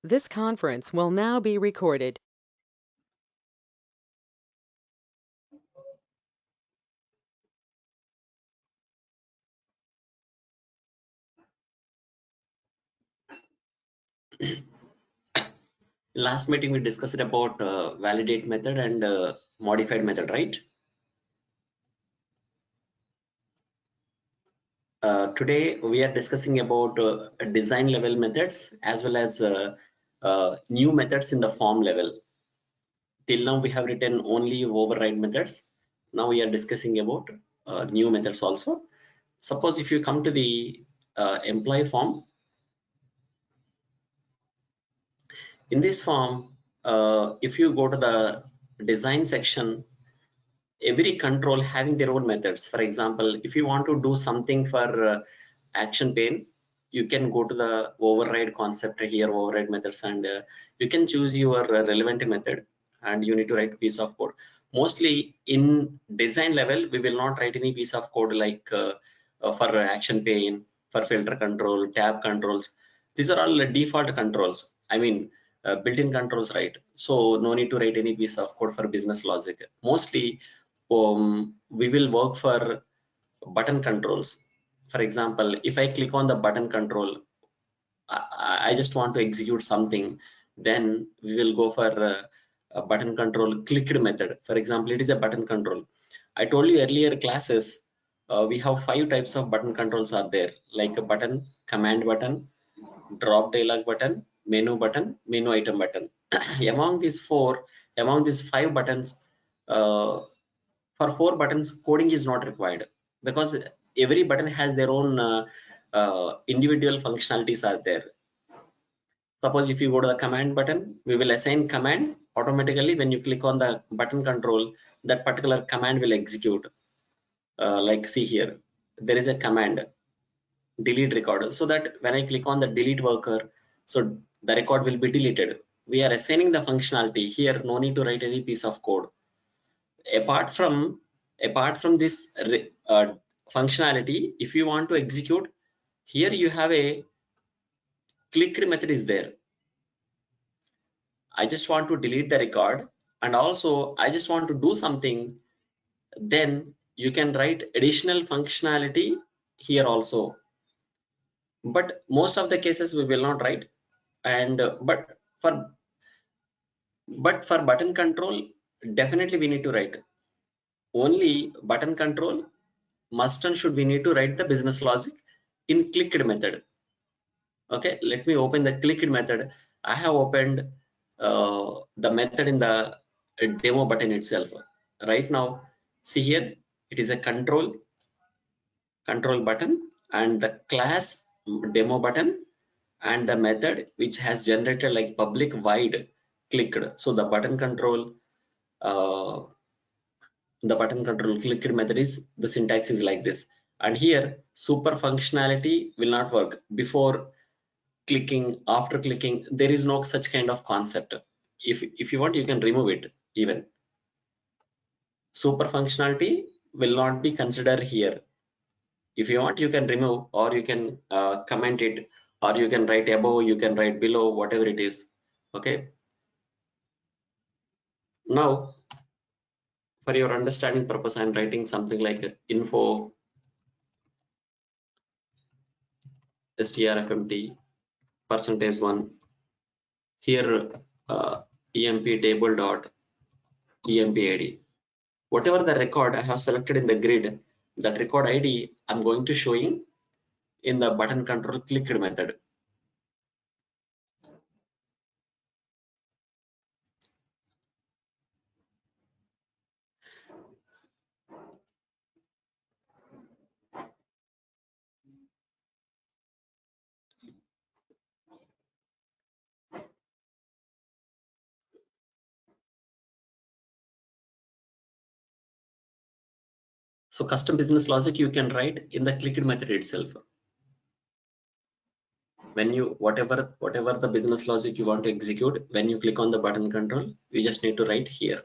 This conference will now be recorded. Last meeting we discussed about validate method and modified method, right? Today we are discussing about design level methods as well as new methods in the form level. Till now we have written only override methods. Now we are discussing about new methods also. Suppose if you come to the employee form, in this form, if you go to the design section, every control having their own methods. For example, if you want to do something for action pane, you can go to the override concept here, override methods, and you can choose your relevant method, and you need to write piece of code. Mostly in design level, we will not write any piece of code like for action pane, for filter control, tab controls. These are all default controls. I mean, built-in controls, right? So no need to write any piece of code for business logic. Mostly we will work for button controls. For example, if I click on the button control, I just want to execute something, then we will go for a button control clicked method. For example, it is a button control. I told you earlier classes, we have 5 types of button controls are there, like a button, command button, drop dialog button, menu item button. Among these 5 buttons, uh, for 4 buttons coding is not required, because every button has their own individual functionalities are there. Suppose if you go to the command button, we will assign command automatically. When you click on the button control, that particular command will execute. Like see here, there is a command delete record, so that when I click on the delete worker, so the record will be deleted. We are assigning the functionality here, no need to write any piece of code. Apart from this functionality, if you want to execute, here you have a clicked method is there. I just want to delete the record, and also I just want to do something, then you can write additional functionality here also. But most of the cases we will not write, and but for button control, definitely we need to write. Only button control must and should we need to write the business logic in clicked method. Okay, let me open the clicked method. I have opened the method in the demo button itself. Right now, see here, it is a control button, and the class demo button, and the method which has generated like public void clicked. So uh, the button control clicked method is, the syntax is like this. And here super functionality will not work. Before clicking, after clicking, there is no such kind of concept. If you want, you can remove it. Even super functionality will not be considered here. If you want, you can remove, or you can comment it, or you can write above, you can write below, whatever it is. Okay, now for your understanding purpose, I'm writing something like info strfmt %1 here, emp table dot emp id. Whatever the record I have selected in the grid, that record ID I'm going to showing in the button control clicked method. So custom business logic you can write in the clicked method itself. When you whatever the business logic you want to execute, when you click on the button control, you just need to write here.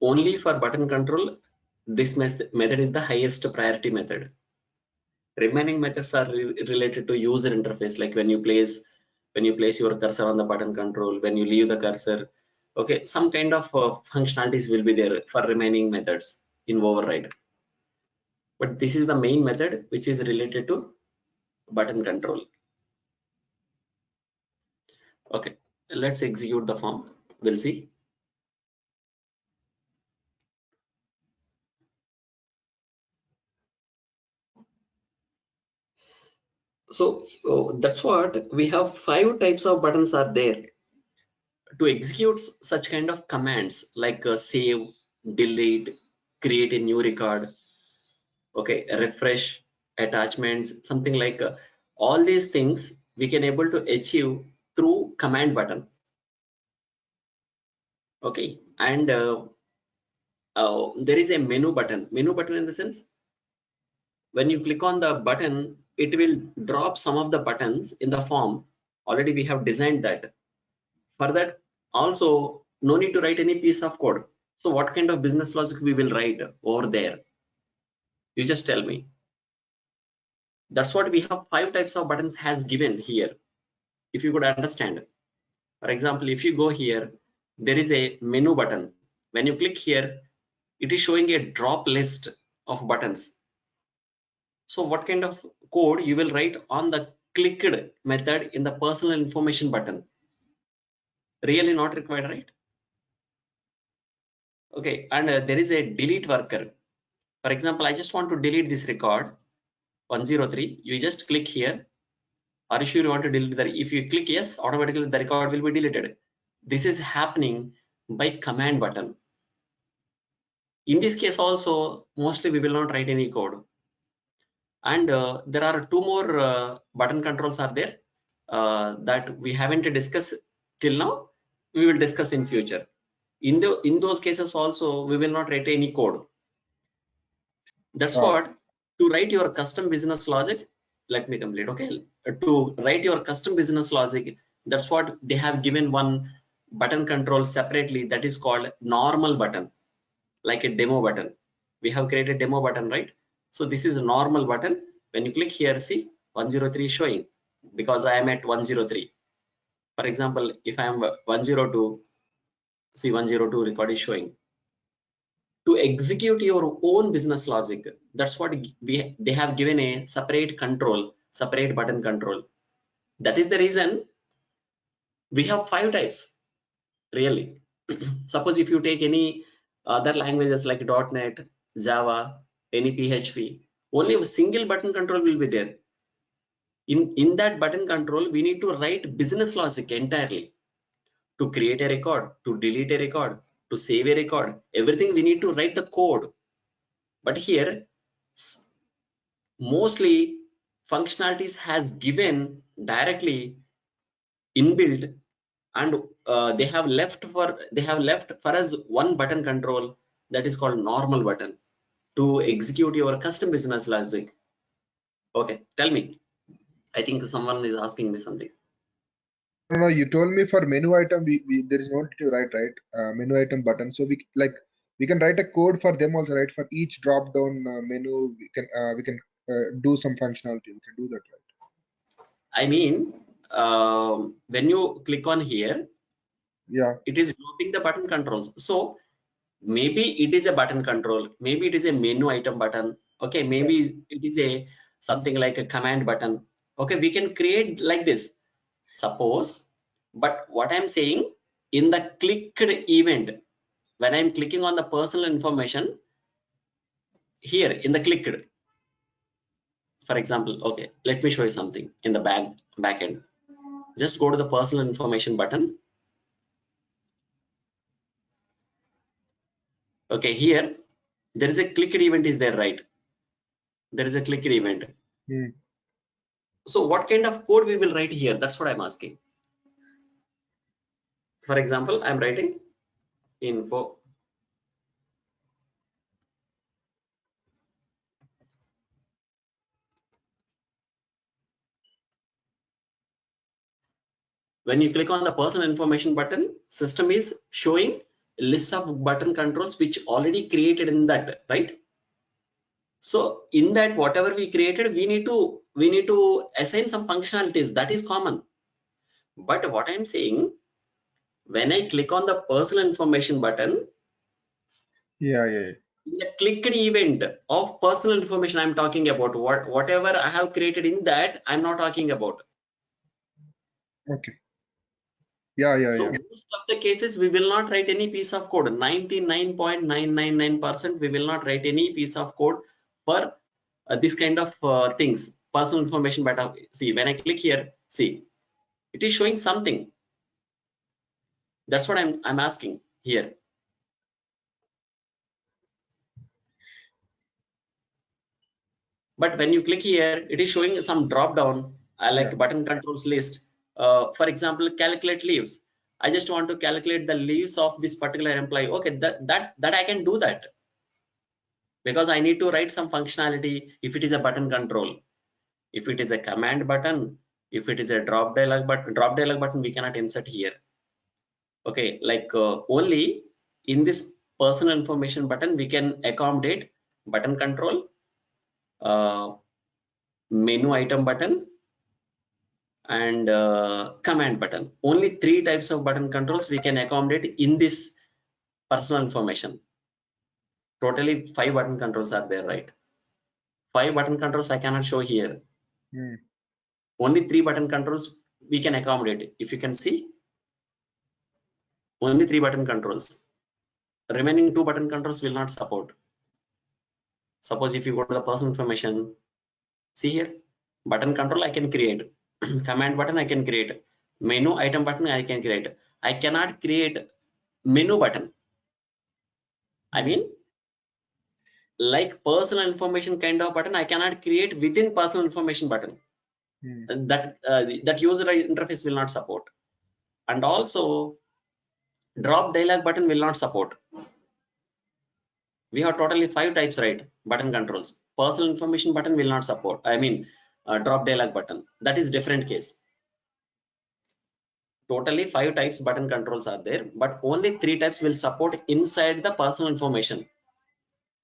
Only for button control, this method is the highest priority method. Remaining methods are related to user interface, like when you place your cursor on the button control, when you leave the cursor. Okay, some kind of functionalities will be there for remaining methods in override. But this is the main method which is related to button control. Okay, let's execute the form. We'll see. So that's what we have. 5 types of buttons are there to execute such kind of commands, like save, delete, create a new record, okay, refresh, attachments, something like all these things we can able to achieve through command button. Okay, and there is a menu button in the sense, when you click on the button, it will drop some of the buttons in the form. Already we have designed that. For that also, no need to write any piece of code. So what kind of business logic we will write over there? You just tell me. That's what we have. 5 types of buttons has given here. If you could understand. For example, if you go here, there is a menu button. When you click here, it is showing a drop list of buttons. So what kind of code you will write on the clicked method in the personal information button? Really not required, right? Okay, and there is a delete worker. For example, I just want to delete this record 103. You just click here. Are you sure you want to delete that? If you click yes, automatically the record will be deleted. This is happening by command button. In this case also, mostly we will not write any code. And there are 2 more button controls are there that we haven't discussed till now. We will discuss in future. In those cases also, we will not write any code. That's what, to write your custom business logic. Let me complete. Okay, to write your custom business logic, that's what they have given one button control separately, that is called normal button, like a demo button. We have created demo button, right? So this is a normal button. When you click here, see 103 is showing because I am at 103. For example, if I am 102, see 102 record is showing. To execute your own business logic, that's what they have given a separate control, separate button control. That is the reason we have 5 types, really. Suppose if you take any other languages like .NET, Java, any PHP, only a single button control will be there. In that button control, we need to write business logic entirely. To create a record, to delete a record, to save a record, everything we need to write the code. But here, mostly functionalities has given directly inbuilt, and they have left for us one button control, that is called normal button, to execute your custom business logic. Okay, tell me. I think someone is asking me something. No, you told me for menu item, there is no need to write, right? Menu item button. So we can write a code for them also, right? For each drop down menu, we can do some functionality. We can do that, right? I mean, when you click on here, Yeah. it is grouping the button controls. So maybe it is a button control, maybe it is a menu item button. Okay, maybe it is a something like a command button. Okay, we can create like this, suppose. But what I'm saying, in the clicked event, when I'm clicking on the personal information here in the clicked, for example, okay, let me show you something in the back end. Just go to the personal information button. Okay, here there is a clicked event is there, right? There is a clicked event. So what kind of code we will write here? That's what I'm asking. For example, I'm writing info. When you click on the personal information button, system is showing a list of button controls which already created in that, right? So in that, whatever we created, we need to assign some functionalities. That is common. But what I'm saying, when I click on the personal information button, Yeah. the clicked event of personal information I'm talking about, whatever I have created in that, I'm not talking about. Okay. Yeah. So most of the cases, we will not write any piece of code. 99.999% we will not write any piece of code for this kind of things. Personal information, but see, when I click here, see, it is showing something. That's what I'm asking here. But when you click here, it is showing some drop down, like Yeah. button controls list. For example, calculate leaves. I just want to calculate the leaves of this particular employee. Okay, that I can do that, because I need to write some functionality if it is a button control. If it is a command button, if it is a drop dialog button, we cannot insert here. Okay, like only in this personal information button, we can accommodate button control, uh, menu item button, and command button. Only 3 types of button controls we can accommodate in this personal information. Totally 5 button controls are there, right? 5 button controls I cannot show here. Only 3 button controls we can accommodate. If you can see, only 3 button controls. Remaining 2 button controls will not support. Suppose if you go to the personal information, see here, button control I can create, command button I can create, menu item button I can create. I cannot create menu button. I mean, like personal information kind of button, I cannot create within personal information button. That user interface will not support. And also, drop dialog button will not support. We have totally 5 types, right? Button controls. Personal information button will not support. I mean, drop dialog button. That is different case. Totally 5 types button controls are there, but only 3 types will support inside the personal information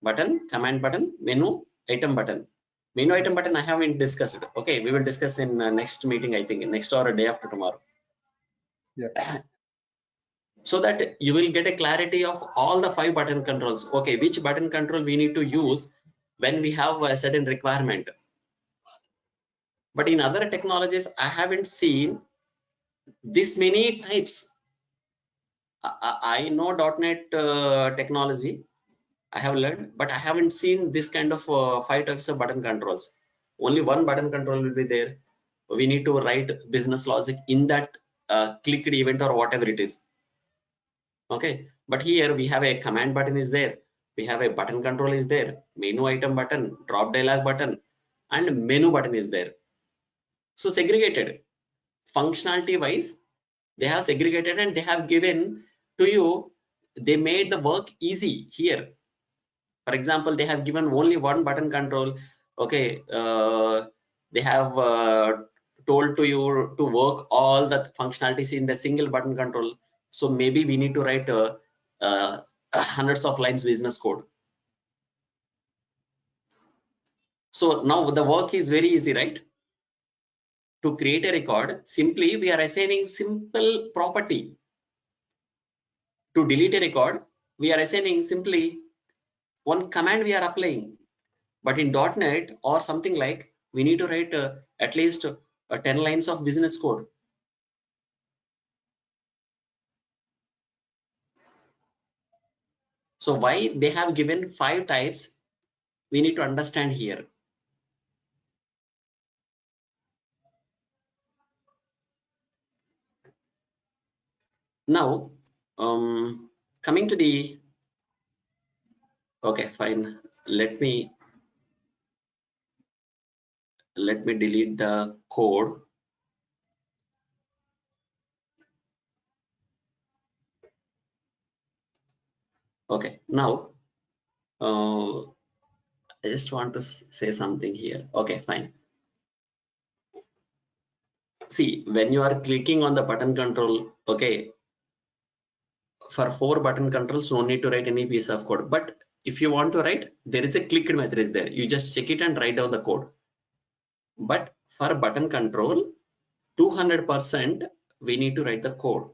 button, command button, menu item button. Menu item button I haven't discussed. Okay, we will discuss in next meeting, I think next or a day after tomorrow. Yeah. So that you will get a clarity of all the 5 button controls. Okay, which button control we need to use when we have a certain requirement. But in other technologies, I haven't seen this many types. I know .NET technology, I have learned, but I haven't seen this kind of 5 types of button controls. Only one button control will be there. We need to write business logic in that clicked event or whatever it is. Okay, but here we have a command button is there. We have a button control is there. Menu item button, drop dialog button, and menu button is there. So segregated functionality wise, they have segregated and they have given to you. They made the work easy here. For example, they have given only one button control. Okay, they have told to you to work all the functionalities in the single button control. So maybe we need to write hundreds of lines business code. So now the work is very easy, right? To create a record, simply we are assigning simple property. To delete a record, we are assigning simply one command we are applying. But in .NET or something like, we need to write at least 10 lines of business code. So why they have given 5 types, we need to understand here. Now, coming to the, okay, fine. Let me delete the code. Okay, now I just want to say something here. Okay, fine. See, when you are clicking on the button control, okay, for 4 button controls, no need to write any piece of code. But if you want to write, there is a clicked method is there. You just check it and write down the code. But for button control, 200% we need to write the code.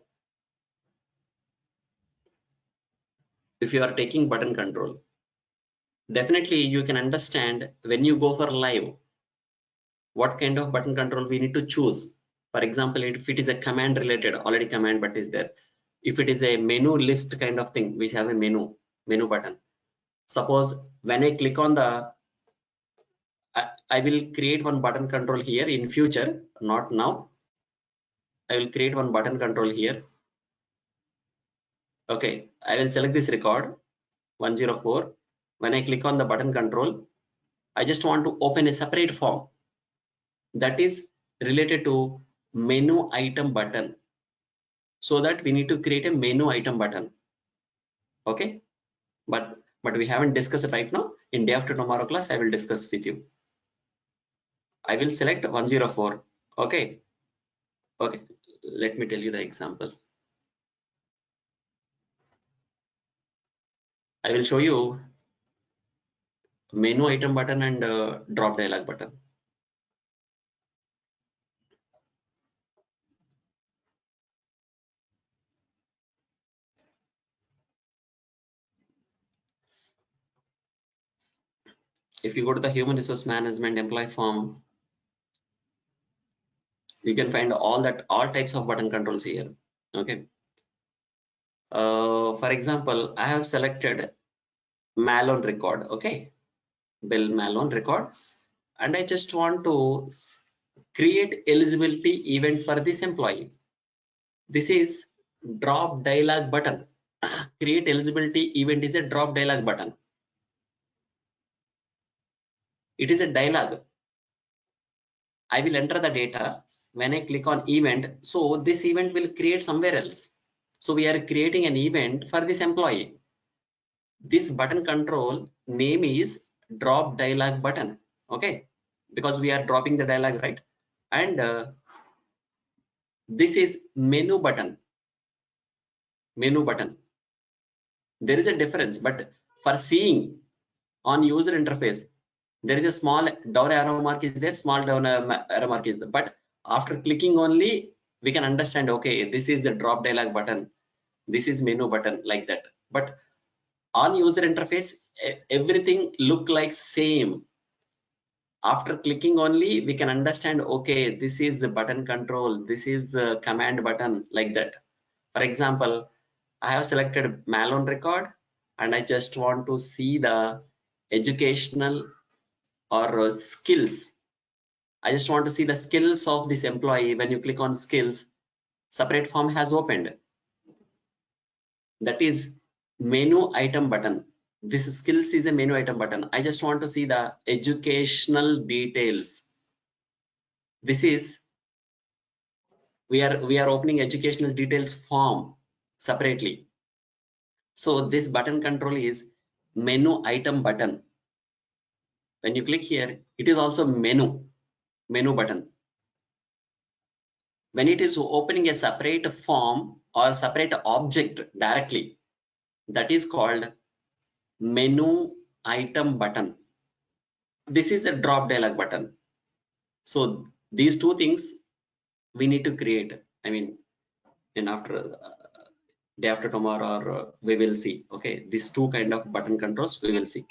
If you are taking button control, definitely you can understand when you go for live, what kind of button control we need to choose. For example, if it is a command related, already command but is there. If it is a menu list kind of thing, we have a menu button. Suppose when I click on the, I will create one button control here in future, not now. I will create one button control here. Okay, I will select this record 104. When I click on the button control, I just want to open a separate form that is related to menu item button. So that we need to create a menu item button. Okay, but we haven't discussed it right now. In day after tomorrow class, I will discuss with you. I will select 104. Okay, let me tell you the example. I will show you menu item button and drop dialog button. If you go to the human resource management employee form, you can find all types of button controls here. Okay, for example, I have selected Malone record. Okay, Bill Malone record, and I just want to create eligibility event for this employee. This is drop dialog button. Create eligibility event is a drop dialog button. It is a dialog. I will enter the data. When I click on event, so this event will create somewhere else. So we are creating an event for this employee. This button control name is drop dialog button. Okay, because we are dropping the dialog, right? And this is menu button. There is a difference, but for seeing on user interface, there is a small down arrow mark is there, small down arrow mark is there. But after clicking only, we can understand, okay, this is the drop dialog button, this is menu button, like that. But on user interface, everything look like same. After clicking only, we can understand, okay, this is the button control, this is the command button, like that. For example, I have selected Malone record and I just want to see the educational or skills. I just want to see the skills of this employee. When you click on skills, separate form has opened. That is menu item button. This skills is a menu item button. I just want to see the educational details. This is, we are opening educational details form separately. So this button control is menu item button. When you click here, it is also menu button. When it is opening a separate form or separate object directly, that is called menu item button. This is a drop dialog button. So these two things we need to create. I mean, and after day after tomorrow, or we will see. Okay, these two kind of button controls we will see.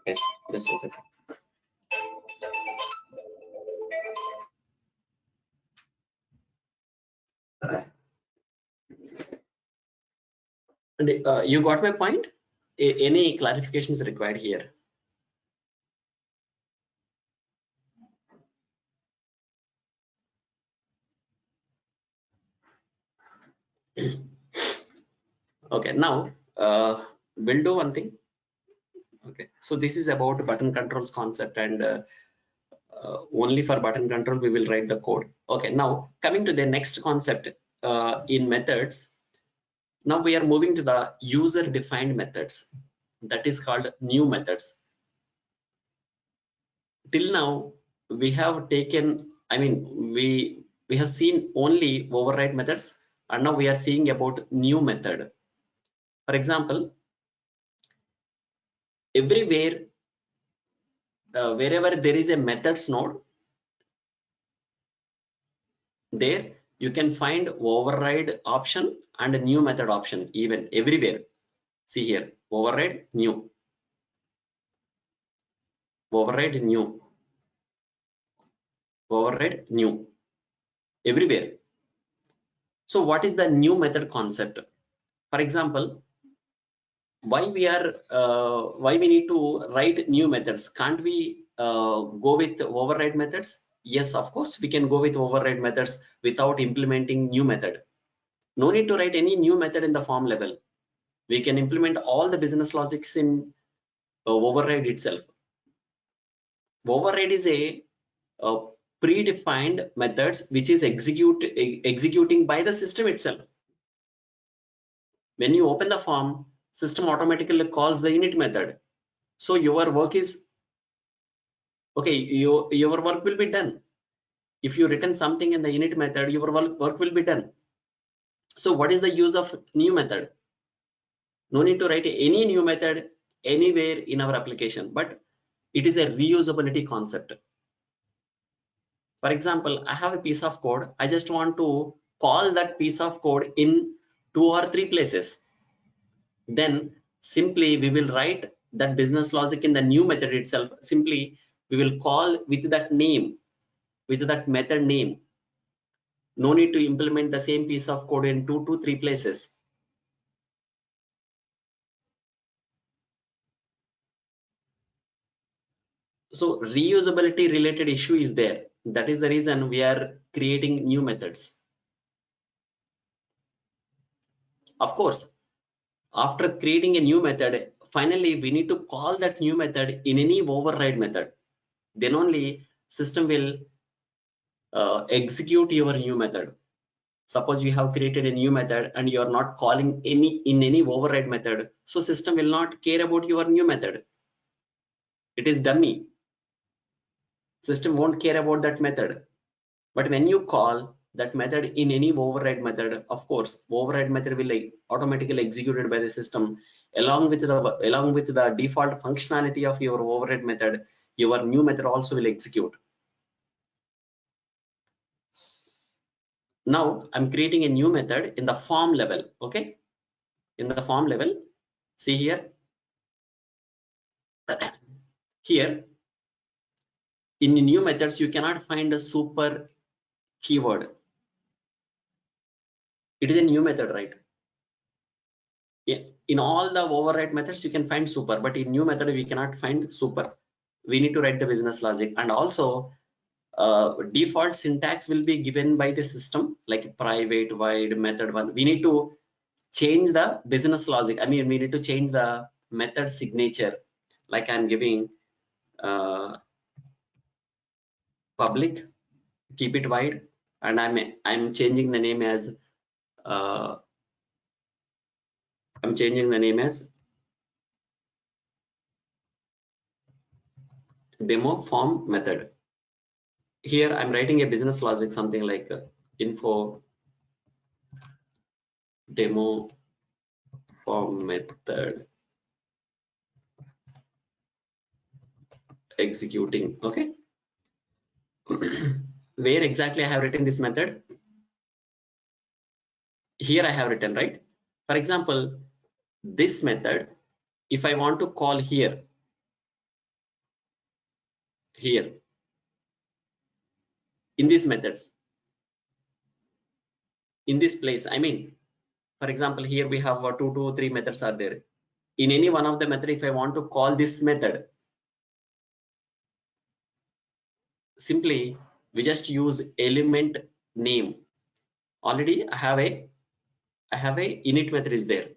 Yes, just a second. And, you got my point? Any clarifications required here? Okay, now we'll do one thing. Okay, so this is about button controls concept, and only for button control we will write the code. Okay, now coming to the next concept in methods. Now we are moving to the user defined methods, that is called new methods. Till now we have taken, I mean, we have seen only override methods, and now we are seeing about new method. For example, everywhere, wherever there is a methods node, there you can find override option and a new method option. Even everywhere, see here, override new, override new, override new, everywhere. So what is the new method concept? For example, why we need to write new methods? Can't we go with override methods? Yes, of course we can go with override methods without implementing new method. No need to write any new method in the form level. We can implement all the business logics in override itself. Override is a predefined methods which is executing by the system itself. When you open the form, system automatically calls the init method. So your work is okay, your work will be done. If you written something in the init method, your work will be done. So what is the use of new method? No need to write any new method anywhere in our application, but it is a reusability concept. For example, I have a piece of code. I just want to call that piece of code in 2 or 3 places. Then simply we will write that business logic in the new method itself. Simply we will call with that name, with that method name. No need to implement the same piece of code in 2 to 3 places. So reusability related issue is there. That is the reason we are creating new methods. Of course, after creating a new method, finally we need to call that new method in any override method. Then only system will execute your new method. Suppose you have created a new method and you are not calling any override method, so system will not care about your new method. It is dummy. System won't care about that method. But when you call that method in any override method, of course, override method will automatically executed by the system along with the default functionality of your override method. Your new method also will execute. Now I'm creating a new method in the form level. Okay, in the form level, see here. Here in new methods, you cannot find a super keyword. It is a new method, right? In all the override methods you can find super, but in new method we cannot find super. We need to write the business logic, and also default syntax will be given by the system, like private void method one. We need to change the business logic. I mean, we need to change the method signature, like I'm giving public, keep it wide, and I'm changing the name as demo form method. Here I'm writing a business logic, something like info demo form method executing. Okay. Where exactly I have written this method? Here I have written, right? For example, this method, if I want to call here in these methods, in this place, I mean, for example, here we have 2 to 3 methods are there. In any one of the method, if I want to call this method, simply we just use element name. Already I have a init method is there.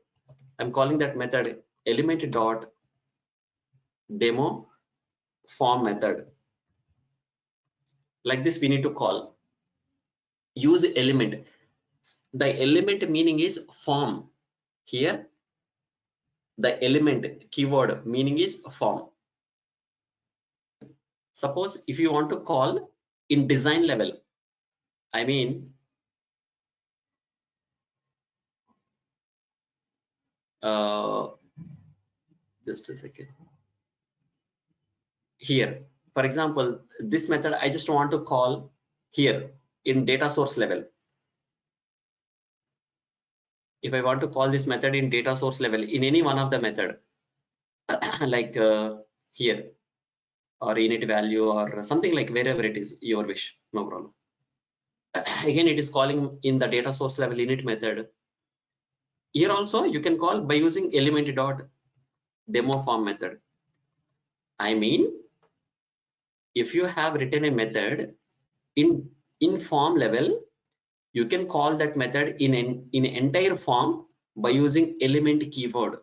I'm calling that method element dot demo form method. Like this we need to call. Use element. The element meaning is form. Here the element keyword meaning is form. Suppose if you want to call in design level, I mean just a second. here. For example, this method I just want to call here in data source level. If I want to call this method in data source level in any one of the method, like here or init value or something, like wherever it is your wish, no problem. Again, it is calling in the data source level init method. Here also you can call by using element dot demo form method. I mean, if you have written a method in form level, you can call that method in entire form by using element keyword.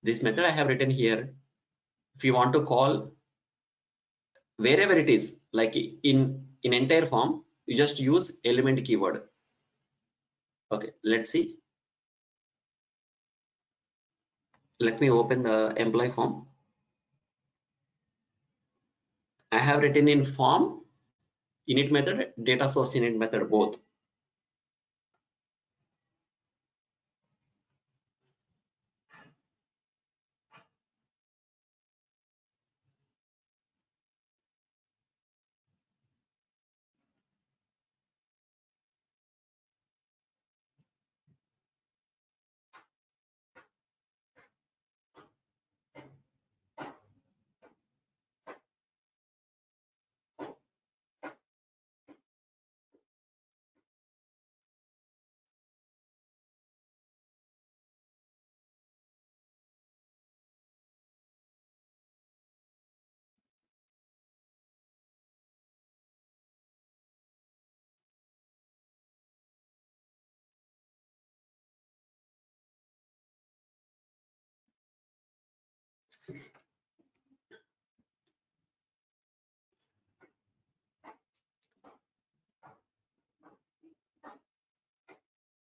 This method I have written here. If you want to call wherever it is, like in entire form, you just use element keyword. Okay, let's see. Let me open the employee form. I have written in form init method, data source init method, both.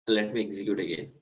Let me execute again.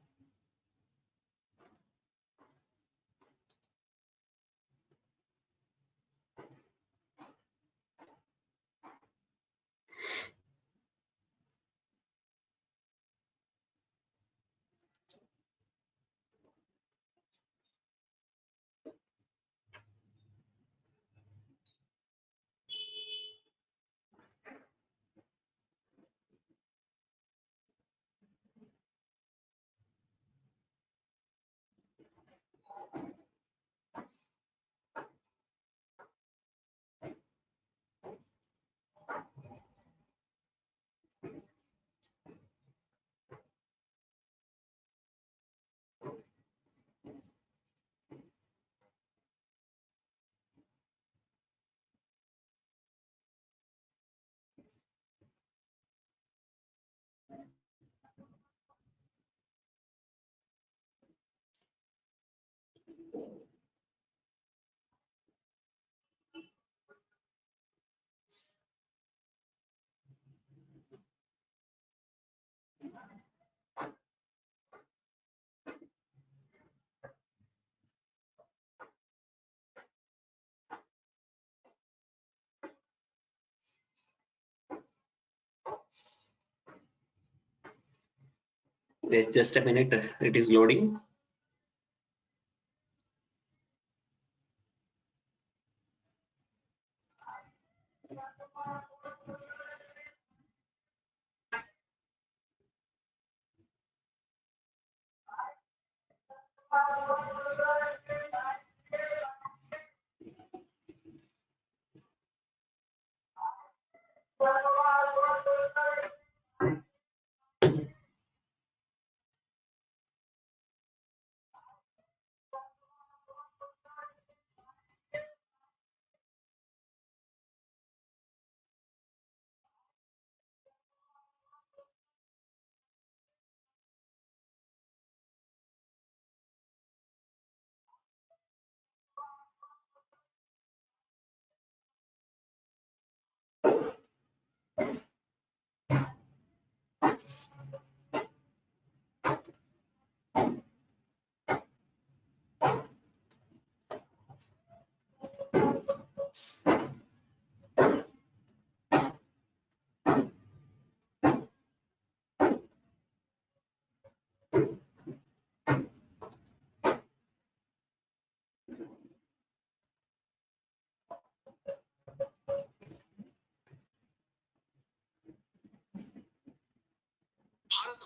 There's just a minute. It is loading.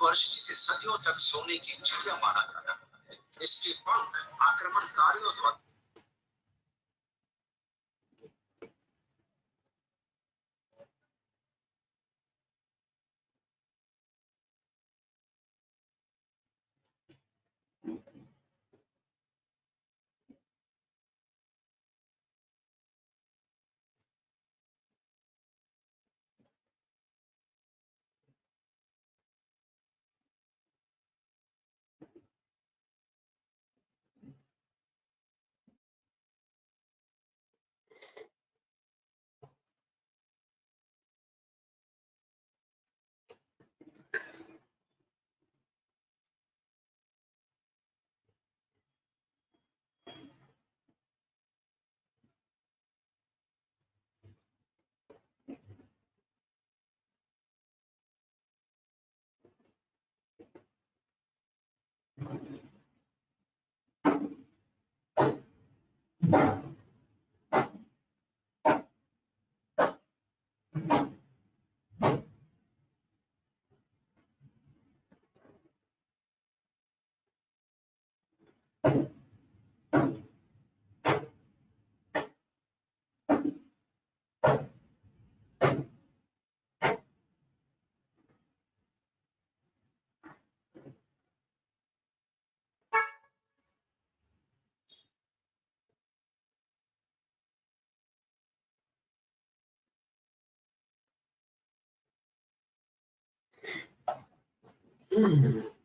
Bharatvarsh जिसे सदियों तक सोने की चिड़िया माना जाता है, इसके पंख आक्रमणकारियों द्वारा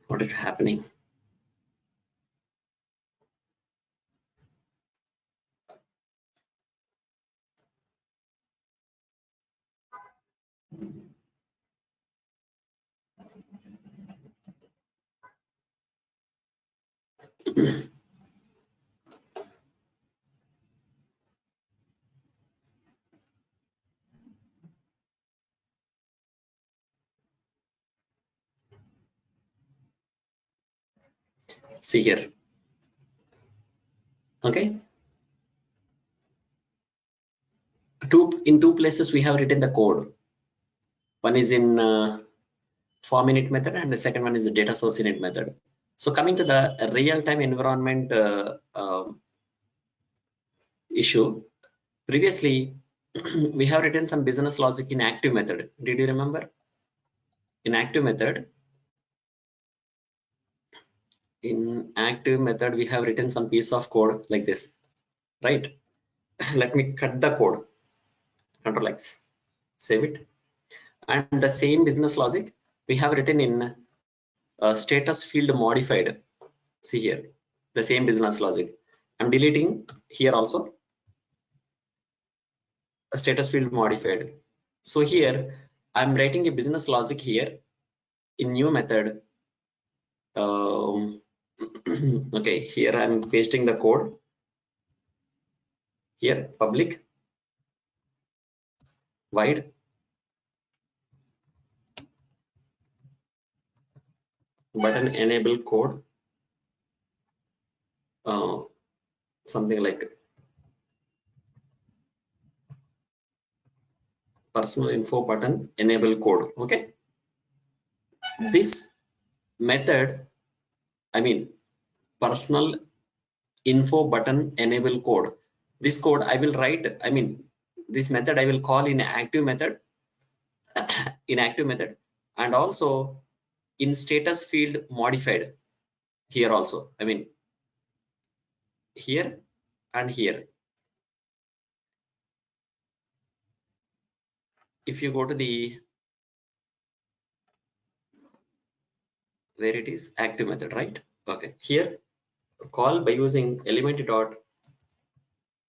What is happening? See here. Okay. In two places we have written the code. One is in form init method and the second one is the data source init method. So coming to the real-time environment issue, previously we have written some business logic in active method. Did you remember? In active method, we have written some piece of code like this, right? Let me cut the code. Control X, save it. And the same business logic we have written in status field modified. See here, the same business logic. I'm deleting here also a status field modified. So here I'm writing a business logic here in new method. Okay, here I'm pasting the code. Here public void button enable code, something like personal info button enable code. Okay, this method, I mean personal info button enable code, this code I will write, I mean this method I will call in active method in active method, and also in status field modified here also, I mean here and here. If you go to the where it is active method, right? Okay, here call by using element dot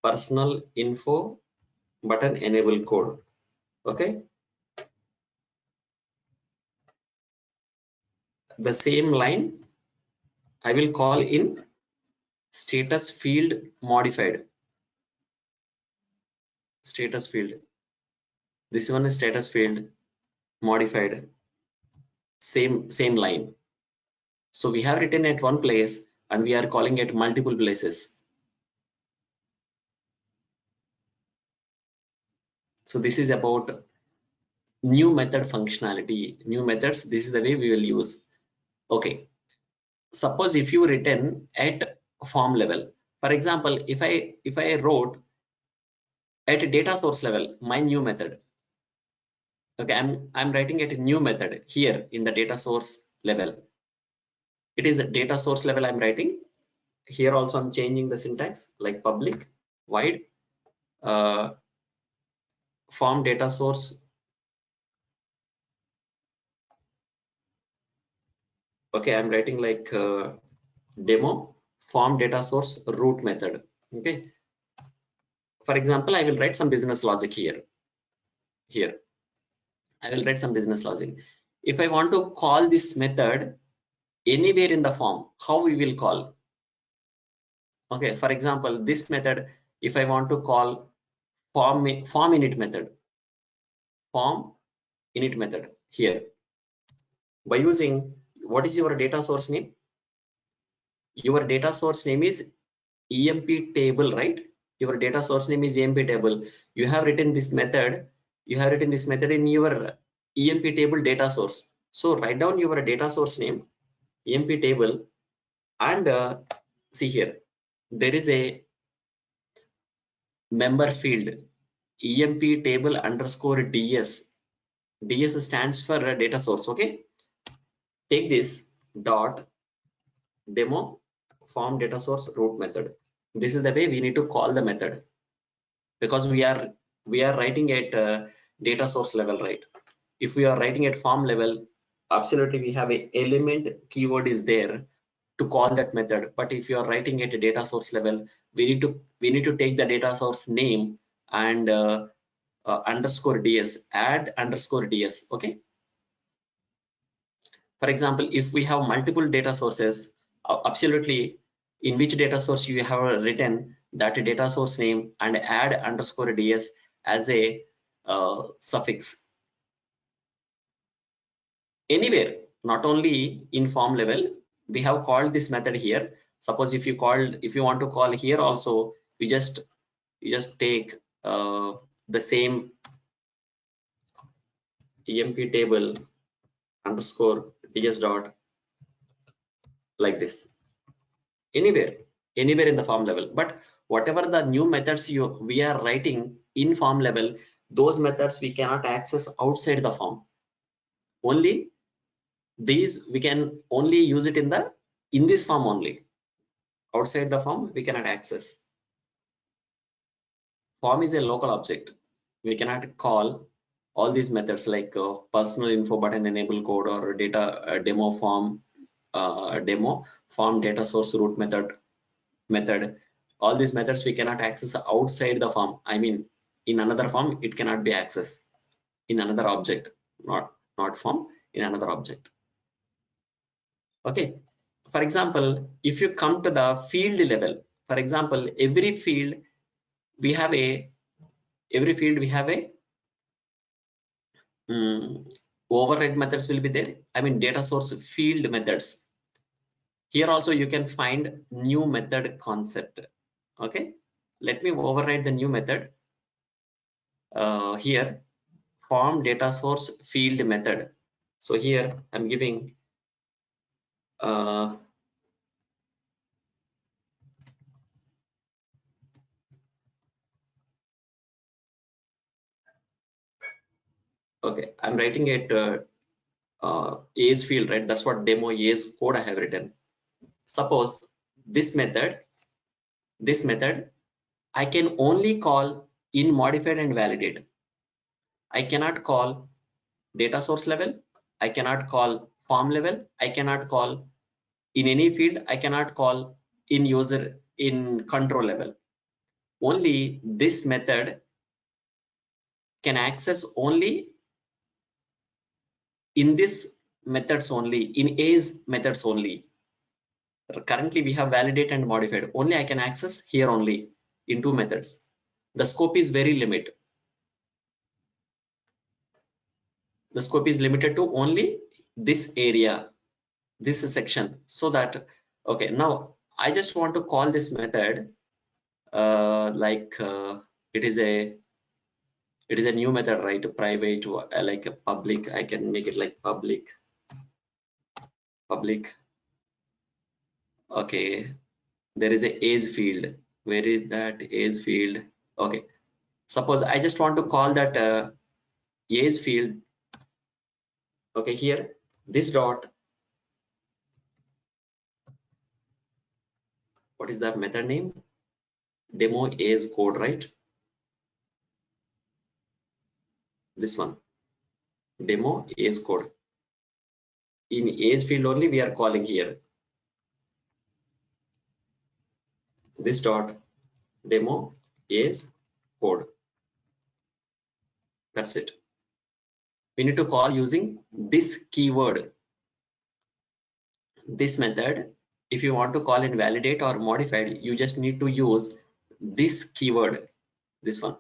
personal info button enable code. Okay, the same line I will call in status field modified. Status field, this one is status field modified, same line. So we have written at one place and we are calling it multiple places. So this is about new method functionality, new methods. This is the way we will use. Okay, suppose if you written at form level, for example, if I wrote at data source level my new method, okay, I'm writing at a new method here in the data source level. It is a data source level I'm writing. Here also I'm changing the syntax like public void form data source. Okay, I'm writing like demo form data source root method. Okay, for example, I will write some business logic here. I will write some business logic. If I want to call this method anywhere in the form, how we will call? Okay, for example, this method, if I want to call form init method, form init method here by using, what is your data source name? Your data source name is emp table, right? Your data source name is emp table. You have written this method. You have written this method in your emp table data source. So write down your data source name, emp table, and see here, there is a member field, emp table underscore ds. DS stands for data source. Okay, take this dot demo form data source root method. This is the way we need to call the method, because we are writing at data source level, right? If we are writing at form level, absolutely we have a element keyword is there to call that method. But if you are writing at a data source level, we need to take the data source name and underscore ds, add underscore ds. Okay, for example, if we have multiple data sources, absolutely in which data source you have written that data source name and add underscore ds as a suffix anywhere, not only in form level. We have called this method here. Suppose if you want to call here also, you just take the same emp table underscore ds dot like this, anywhere in the form level. But whatever the new methods we are writing in form level, those methods we cannot access outside the form. Only these we can only use it in this form only. Outside the form we cannot access. Form is a local object. We cannot call all these methods like personal info button enable code or data demo form data source root method. All these methods we cannot access outside the form. I mean, in another form it cannot be accessed, in another object, not form, in another object. Okay, for example, if you come to the field level, for example, every field we have a override methods will be there. I mean, data source field methods. Here also you can find new method concept. Okay, let me override the new method here, form data source field method. So here I'm giving okay, I'm writing it age field, right? That's what demo age code I have written. Suppose this method I can only call in modified and validate. I cannot call data source level, I cannot call form level, I cannot call in any field, I cannot call in user in control level. Only this method can access only in this methods only, in age methods only. Currently we have validate and modified, only I can access here only in two methods. The scope is very limited. The scope is limited to only this area, this section. So that, okay, now I just want to call this method it is a new method, right? Private like a public, I can make it like public public. Okay, there is a age field. Where is that age field? Okay, suppose I just want to call that age field. Okay, here this dot, what is that method name? Demo age code, right? This one, demo age code. In age field only we are calling here this dot demo age code. That's it. We need to call using this keyword. This method, if you want to call it validate or modified, you just need to use this keyword, this one.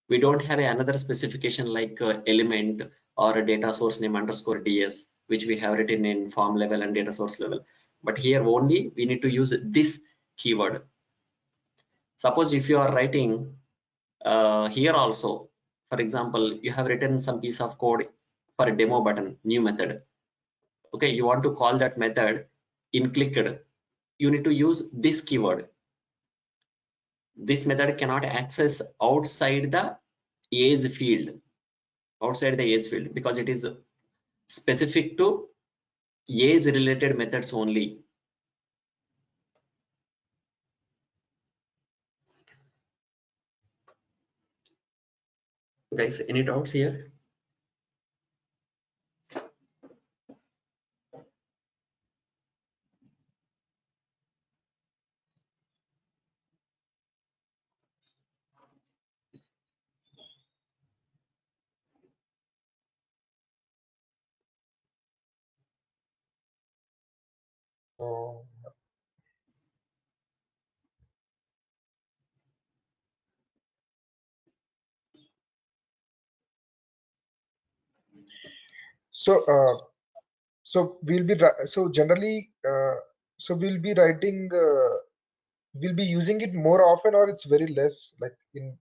We don't have another specification like element or a data source name underscore ds, which we have written in form level and data source level. But here only we need to use this keyword. Suppose if you are writing here also, for example, you have written some piece of code for a demo button, new method. Okay, you want to call that method in clicked, you need to use this keyword. This method cannot access outside the age field, because it is specific to age related methods only. Guys, any doubts here? Oh, so so so generally so we'll be writing we'll be using it more often, or it's very less, like in,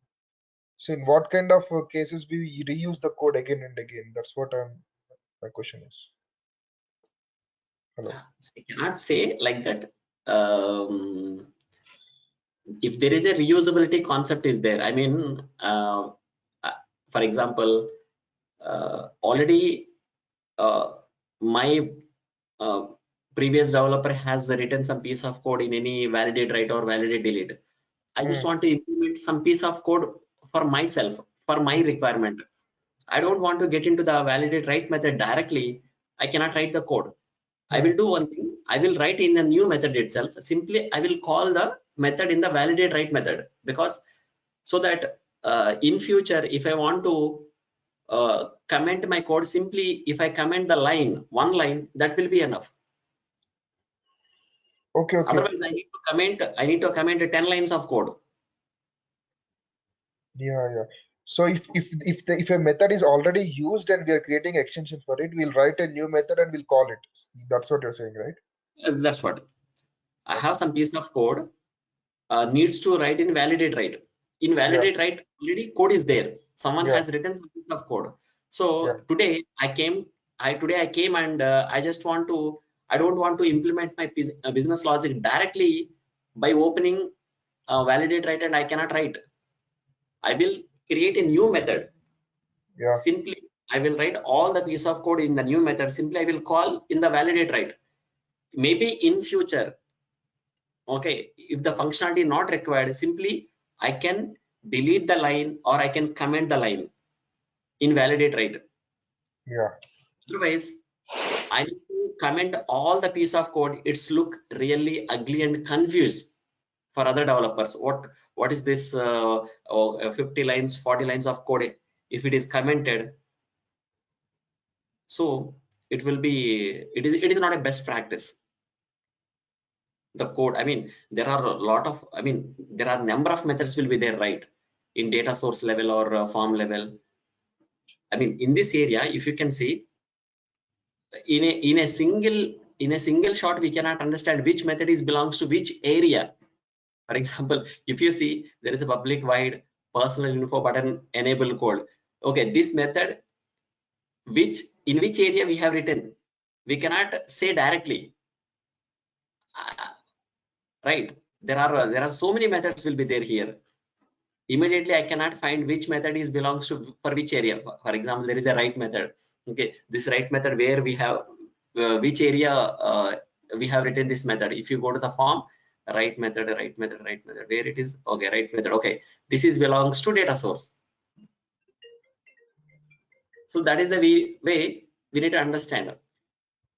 so in what kind of cases we reuse the code again and again? That's what my question is. Hello. I cannot say like that. If there is a reusability concept is there, I mean, for example, already my previous developer has written some piece of code in any validate write or validate delete. I just want to implement some piece of code for myself, for my requirement. I don't want to get into the validate write method directly. I cannot write the code. I will do one thing. I will write in the new method itself. Simply, I will call the method in the validate write method, because so that in future, if I want to comment my code, simply if I comment the line, one line, that will be enough. Okay, okay. Otherwise, I need to comment 10 lines of code. Yeah, yeah. So if a method is already used and we are creating extension for it, we'll write a new method and we'll call it. That's what you're saying, right? That's what. I Okay. have some piece of code needs to write in validate write. In validate write, already code is there. Someone Yeah, has written some piece of code. yeah, So today I came and I just want to, I don't want to implement my business logic directly by opening validate write, and I cannot write. I will create a new method. yeah, Simply, I will write all the piece of code in the new method. Simply, I will call in the validate write. Maybe in future, okay, if the functionality not required, simply I can delete the line or I can comment the line in validate write. yeah, Otherwise, I need to comment all the piece of code. It's look really ugly and confused for other developers. What is this 50 lines, 40 lines of code? If it is commented, so it will be, it is not a best practice. The code, I mean, there are a lot of, I mean, there are number of methods will be there, right? In data source level or form level. I mean, in this area, if you can see, in a single shot, we cannot understand which method is belongs to which area. For example, if you see there is a public wide personal info button enable code. Okay, this method, which in which area we have written? we cannot say directly, right? There are so many methods will be there here. Immediately I cannot find which method is belongs to for which area. For example, there is a write method. Okay, this write method where we have which area we have written this method. If you go to the form, write method, where it is. Okay, write method. Okay, this is belongs to data source. So that is the way we need to understand.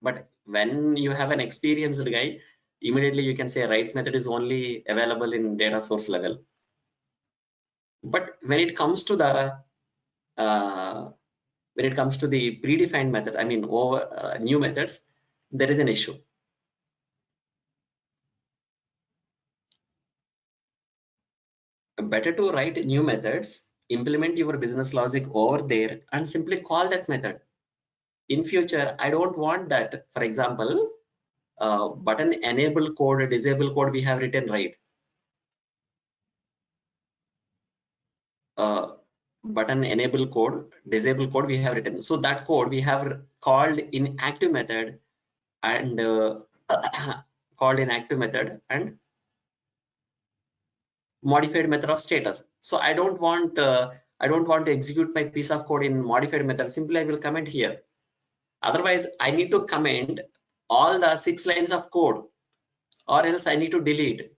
But when you have an experienced guy, immediately you can say write method is only available in data source level. But when it comes to the predefined method, I mean over new methods, there is an issue. Better to write new methods, implement your business logic over there, and simply call that method. In future, I don't want that. For example, button enable code, disable code we have written, right? Button enable code, disable code we have written. So that code we have called in active method and called in active method and modified method of status. So I don't want to execute my piece of code in modified method. Simply I will comment here. Otherwise I need to comment all the 6 lines of code, or else I need to delete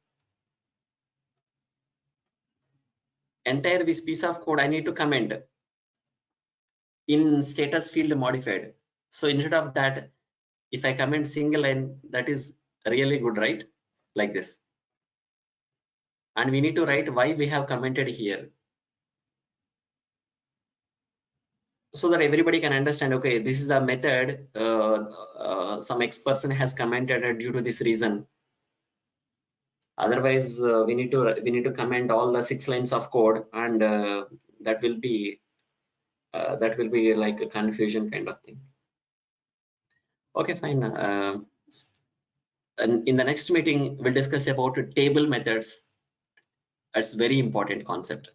entire this piece of code. I need to comment in status field modified. So instead of that, if I comment single line, that is really good, right? Like this. And we need to write why we have commented here, so that everybody can understand, okay, this is the method some X person has commented due to this reason. Otherwise we need to comment all the 6 lines of code, and that will be like a confusion kind of thing. Okay, fine. And in the next meeting we'll discuss about table methods. That's very important concept.